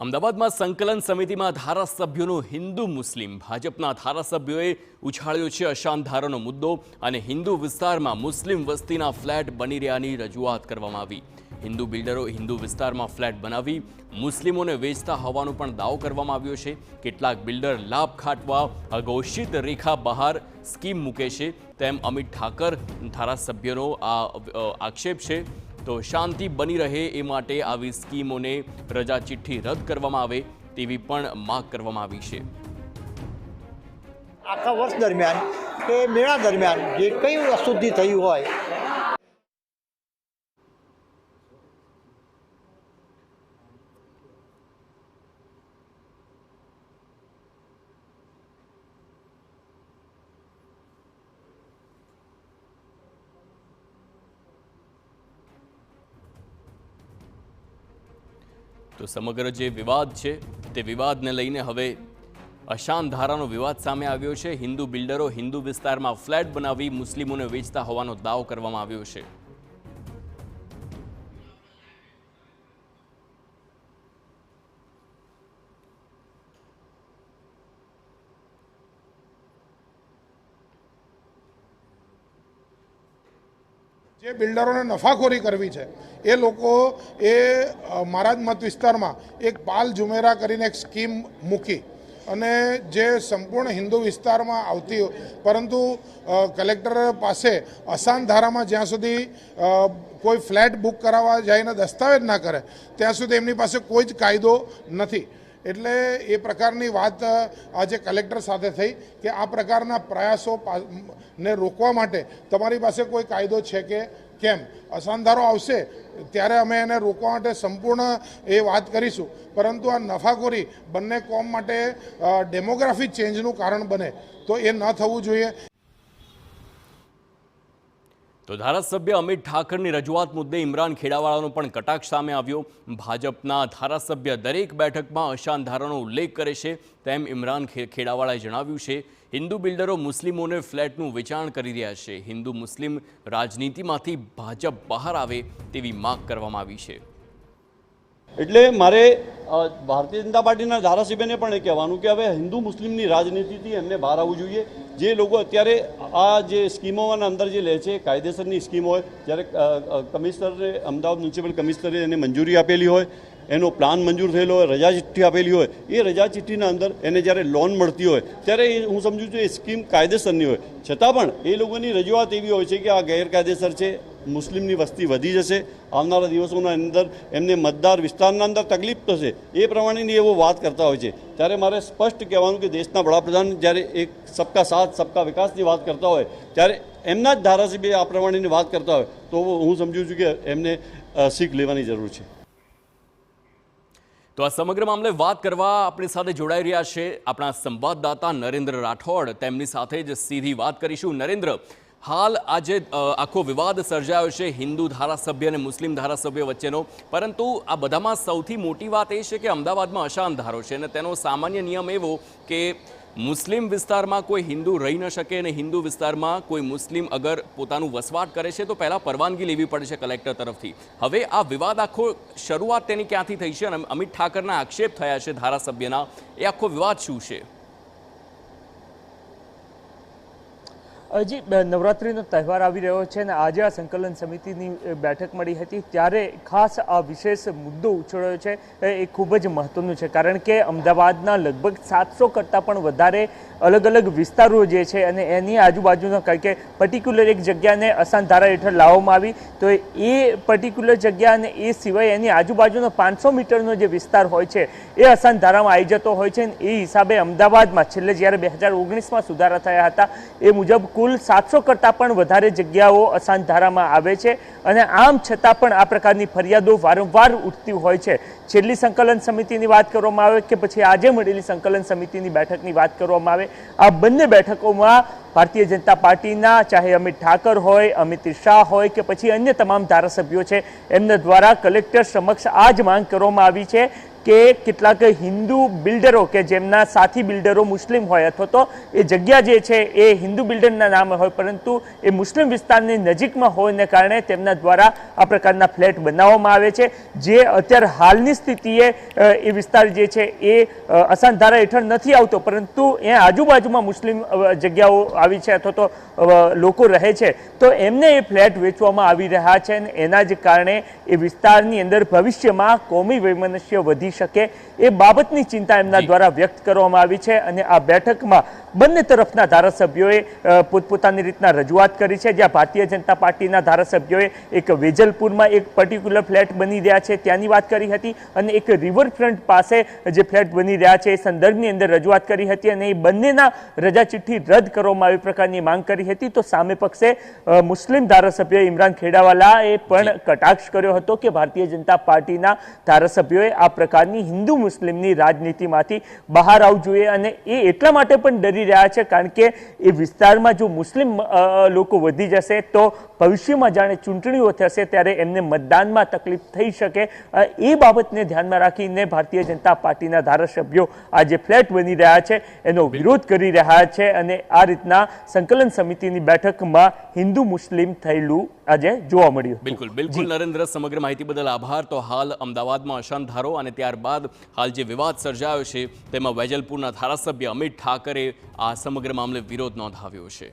અમદાવાદમાં સંકલન સમિતિમાં ધારાસભ્યોનું હિન્દુ મુસ્લિમ ભાજપના ધારાસભ્યોએ ઉછાળ્યો છે અશાંત ધારાનો મુદ્દો અને હિન્દુ વિસ્તારમાં મુસ્લિમ વસ્તીના ફ્લેટ બની રહ્યાની રજૂઆત કરવામાં આવી। હિન્દુ બિલ્ડરો હિન્દુ વિસ્તારમાં ફ્લેટ બનાવી મુસ્લિમોને વેચતા હોવાનો પણ દાવો કરવામાં આવ્યો છે। કેટલાક બિલ્ડર લાભ ખાટવા અઘોષિત રેખા બહાર સ્કીમ મૂકે છે તેમ અમિત ઠાકર ધારાસભ્યનો આ આક્ષેપ છે। તો શાંતિ બની રહે એ માટે આવી સ્કીમોને રજા ચિઠ્ઠી રદ કરવામાં આવે તેવી પણ માંગ કરવામાં આવી છે। આખા વર્ષ દરમિયાન કે મેળા દરમિયાન જે કંઈ અશુદ્ધિ થઈ હોય તો સમગ્ર જે વિવાદ છે તે વિવાદને લઈને હવે અશાંત ધારાનો વિવાદ સામે આવ્યો છે। હિન્દુ બિલ્ડરો હિન્દુ વિસ્તારમાં ફ્લેટ બનાવી મુસ્લિમોને વેચતા હોવાનો દાવો કરવામાં આવ્યો છે। જે બિલ્ડરોને નફાખોરી કરવી છે એ લોકો મારા જ મત વિસ્તારમાં એક પાલ જુમેરા કરીને એક સ્કીમ મૂકી અને જે સંપૂર્ણ હિન્દુ વિસ્તારમાં આવતી પરંતુ કલેક્ટર પાસે અશાંત ધારામાં જ્યાં સુધી કોઈ ફ્લેટ બુક કરાવવા જઈને દસ્તાવેજ ના કરે ત્યાં સુધી એમની પાસે કોઈ જ કાયદો નથી। એટલે એ પ્રકારની વાત આજે કલેક્ટર સાથે થઈ કે આ પ્રકારના પ્રયાસો ને રોકવા માટે તમારી પાસે કોઈ કાયદો છે કે કેમ। અશાંત ધારો આવશે ત્યારે અમે એને રોકવા માટે સંપૂર્ણ એ વાત કરીશું, પરંતુ આ નફાખોરી બંને કોમ માટે ડેમોગ્રાફી ચેન્જનું કારણ બને તો એ ન થવું જોઈએ। તો ધારાસભ્ય અમિત ઠાકરની રજૂઆત મુદ્દે ઇમરાન ખેડાવાળાનો પણ કટાક્ષ સામે આવ્યો। ભાજપના ધારાસભ્ય દરેક બેઠકમાં અશાંત ધારાનો ઉલ્લેખ કરે છે તેમ ઇમરાન ખેડાવાળાએ જણાવ્યું છે। હિન્દુ બિલ્ડરો મુસ્લિમોને ફ્લેટનું વેચાણ કરી રહ્યા છે। હિન્દુ મુસ્લિમ રાજનીતિમાંથી ભાજપ બહાર આવે તેવી માંગ કરવામાં આવી છે। એટલે મારે ભારતીય જનતા પાર્ટીના ધારાસભ્યને પણ એ કહેવાનું કે હવે હિન્દુ મુસ્લિમની રાજનીતિથી એમને બહાર આવવું જોઈએ। જે લોકો અત્યારે આ જે સ્કીમોના અંદર જે લે છે કાયદેસરની સ્કીમ હોય, જ્યારે કમિશનરે અમદાવાદ મ્યુનિસિપલ કમિશનરે એને મંજૂરી આપેલી હોય, એનો પ્લાન મંજૂર થયેલો હોય, રજા ચિઠ્ઠી આપેલી હોય, એ રજા ચિઠ્ઠીના અંદર એને જ્યારે લોન મળતી હોય ત્યારે હું સમજુ છું એ સ્કીમ કાયદેસરની હોય, છતાં પણ એ લોકોની રજૂઆત એવી હોય છે કે આ ગેરકાયદેસર છે, મુસ્લિમની વસ્તી વધી જશે, આવનારા દિવસોના અંદર એમને મતદાર વિસ્તારના અંદર તકલીફ થશે, એ પ્રમાણેની એવો વાત કરતા હોય છે। ત્યારે મારે સ્પષ્ટ કહેવાનું કે દેશના વડાપ્રધાન જ્યારે એક સબકા સાથ સબકા વિકાસની વાત કરતા હોય ત્યારે એમના જ ધારાસભ્ય આ પ્રમાણેની વાત કરતા હોય તો હું સમજુ છું કે એમને શીખ લેવાની જરૂર છે। તો આ સમગ્ર મામલે વાત કરવા આપણી સાથે જોડાઈ રહ્યા છે આપણા સંવાદદાતા નરેન્દ્ર રાઠોડ। તેમની સાથે જ સીધી વાત કરીશું। નરેન્દ્ર, હાલ આજે આખો વિવાદ સર્જાયો છે હિન્દુ ધારાસભ્ય અને મુસ્લિમ ધારાસભ્ય વચ્ચેનો, પરંતુ આ બધામાં સૌથી મોટી વાત એ છે કે અમદાવાદમાં અશાંત ધારો છે અને તેનો સામાન્ય નિયમ એવો કે મુસ્લિમ વિસ્તારમાં કોઈ હિન્દુ રહી ન શકે અને હિન્દુ વિસ્તારમાં કોઈ મુસ્લિમ અગર પોતાનું વસવાટ કરે છે તો પહેલાં પરવાનગી લેવી પડે છે કલેક્ટર તરફથી। હવે આ વિવાદ આખો શરૂઆત તેની ક્યાંથી થઈ છે અને અમિત ઠાકરના આક્ષેપ થયા છે ધારાસભ્યના, એ આખો વિવાદ શું છે? હજી નવરાત્રિનો તહેવાર આવી રહ્યો છે અને આજે આ સંકલન સમિતિની બેઠક મળી હતી ત્યારે ખાસ આ વિશેષ મુદ્દો ઉછળ્યો છે એ ખૂબ જ મહત્વનું છે, કારણ કે અમદાવાદના લગભગ 700 કરતાં પણ વધારે અલગ અલગ વિસ્તારો જે છે અને એની આજુબાજુના, કારણ કે પર્ટિક્યુલર એક જગ્યાને અશાંત ધારા હેઠળ લાવવામાં આવી તો એ પર્ટિક્યુલર જગ્યા અને એ સિવાય એની આજુબાજુનો 500 મીટરનો જે વિસ્તાર હોય છે એ અશાંત ધારામાં આવી જતો હોય છે। એ હિસાબે અમદાવાદમાં છેલ્લે જ્યારે 2019માં સુધારા થયા હતા એ મુજબ કુલ 700 કરતાં પણ વધારે જગ્યાઓ અશાંત ધારામાં આવે છે અને આમ છતાં પણ આ પ્રકારની ફરિયાદો વારંવાર ઉઠતી હોય છે। છેલ્લી સંકલન સમિતિની વાત કરવામાં આવે કે પછી આજે મળેલી સંકલન સમિતિની બેઠકની વાત કરવામાં આવે, આ બંને બેઠકોમાં ભારતીય જનતા પાર્ટીના ચાહે અમિત ઠાકર હોય, અમિત શાહ હોય કે પછી અન્ય તમામ ધારાસભ્યો છે એમના દ્વારા કલેક્ટર સમક્ષ આ જ માંગ કરવામાં આવી છે કે કેટલાક હિન્દુ બિલ્ડરો કે જેમના સાથી બિલ્ડરો મુસ્લિમ હોય અથવા તો એ જગ્યા જે છે એ હિન્દુ બિલ્ડરના નામે હોય પરંતુ એ મુસ્લિમ વિસ્તારની નજીકમાં હોવાને કારણે તેમના દ્વારા આ પ્રકારના ફ્લેટ બનાવવામાં આવે છે, જે અત્યારે હાલની પરિસ્થિતિએ એ વિસ્તાર જે છે એ અસાન ધારા હેઠળ નથી આવતો, પરંતુ એ આજુબાજુમાં મુસ્લિમ જગ્યાઓ આવી છે અથવા તો લોકો રહે છે, તો એમને એ ફ્લેટ વેચવામાં આવી રહ્યા છે અને એના જ કારણે એ વિસ્તારની અંદર ભવિષ્યમાં કોમી વૈમનસ્ય વધી શકે એ બાબતની ચિંતા એમના દ્વારા વ્યક્ત કરવામાં આવી છે. અને આ બેઠકમાં બંને તરફના ધારાસભ્યોએ પોતપોતાની રીતના રજૂઆત કરી છે. જ્યાં ભારતીય જનતા પાર્ટીના ધારાસભ્યોએ એક વેજલપુરમાં એક પર્ટિક્યુલર ફ્લેટ બની રહ્યા છે ત્યાંની વાત કરી હતી અને એક રિવરફ્રન્ટ પાસે જે ફ્લેટ બની રહ્યા છે એ સંદર્ભની અંદર રજૂઆત કરી હતી અને એ બંનેના રજા ચિઠ્ઠી રદ કરવામાં આવી પ્રકારની માંગ કરી હતી. તો સામે પક્ષે મુસ્લિમ ધારાસભ્ય ઇમરાન ખેડાવાલાએ પણ કટાક્ષ કર્યો હતો કે ભારતીય જનતા પાર્ટીના ધારાસભ્યોએ આ પ્રકારની હિન્દુ મુસ્લિમની રાજનીતિમાંથી બહાર આવવું જોઈએ અને એ એટલા માટે પણ ડરી રહ્યા છે કારણ કે એ વિસ્તારમાં જો મુસ્લિમ લોકો વધી જશે તો ભવિષ્યમાં જાણે ચૂંટણીઓ થશે ત્યારે એમને મતદાનમાં તકલીફ થઈ શકે. એ બાબતને ધ્યાનમાં રાખીને ભારતીય જનતા પાર્ટીના ધારાસભ્યો આ જે ફ્લેટ બની રહ્યા છે એનો વિરોધ કરી રહ્યા છે અને આ રીતના સંકલન સમિતિની બેઠકમાં હિન્દુ મુસ્લિમ થયેલું આજે જોવા મળ્યું. બિલકુલ બિલકુલ નરેન્દ્ર, સમગ્ર માહિતી બદલ આભાર. તો હાલ અમદાવાદમાં અશાંત ધારો અને ત્યારબાદ હાલ જે વિવાદ સર્જાયો છે તેમાં વેજલપુરના ધારાસભ્ય અમિત ઠાકરે આ સમગ્ર મામલે વિરોધ નોંધાવ્યો છે.